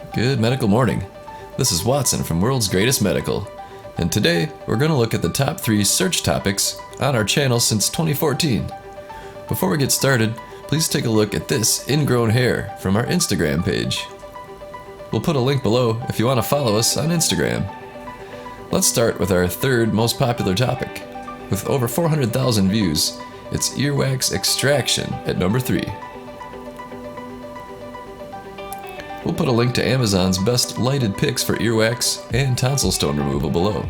Good medical morning. This is Watson from World's Greatest Medical, and today we're going to look at the top 3 search topics on our channel since 2014. Before we get started, please take a look at this ingrown hair from our Instagram page. We'll put a link below if you want to follow us on Instagram. Let's start with our third most popular topic. With over 400,000 views, it's earwax extraction at number 3. We'll put a link to Amazon's best lighted picks for earwax and tonsil stone removal below.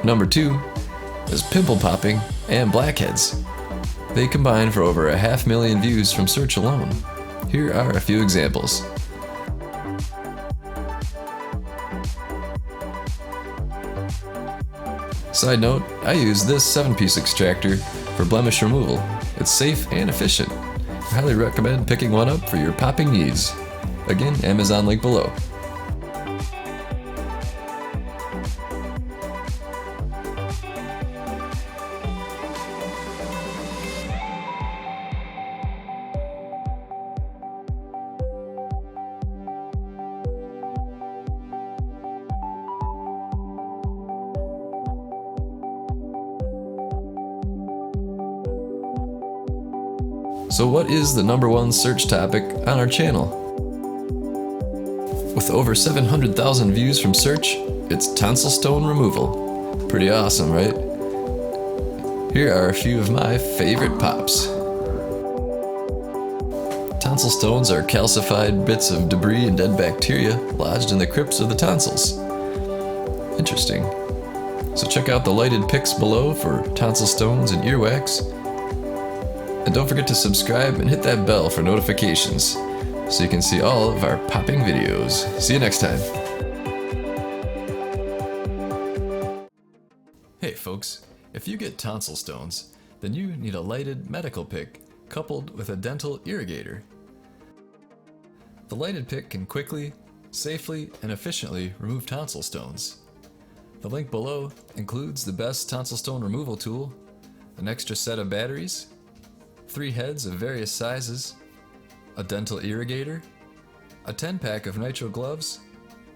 Number 2 is pimple popping and blackheads. They combine for over 500,000 views from search alone. Here are a few examples. Side note, I use this 7-piece extractor for blemish removal. It's safe and efficient. I highly recommend picking one up for your popping needs. Again, Amazon link below. So what is the number 1 search topic on our channel? With over 700,000 views from search, it's tonsil stone removal. Pretty awesome, right? Here are a few of my favorite pops. Tonsil stones are calcified bits of debris and dead bacteria lodged in the crypts of the tonsils. Interesting. So check out the lighted pics below for tonsil stones and earwax. And don't forget to subscribe and hit that bell for notifications so you can see all of our popping videos. See you next time. Hey folks, if you get tonsil stones, then you need a lighted medical pick coupled with a dental irrigator. The lighted pick can quickly, safely, and efficiently remove tonsil stones. The link below includes the best tonsil stone removal tool, an extra set of batteries, 3 heads of various sizes, a dental irrigator, a 10-pack of nitrile gloves,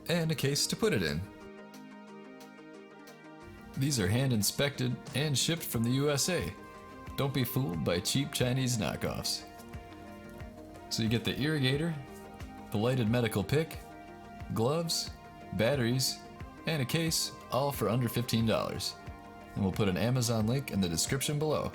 and a case to put it in. These are hand inspected and shipped from the USA. Don't be fooled by cheap Chinese knockoffs. So you get the irrigator, the lighted medical pick, gloves, batteries, and a case, all for under $15. And we'll put an Amazon link in the description below.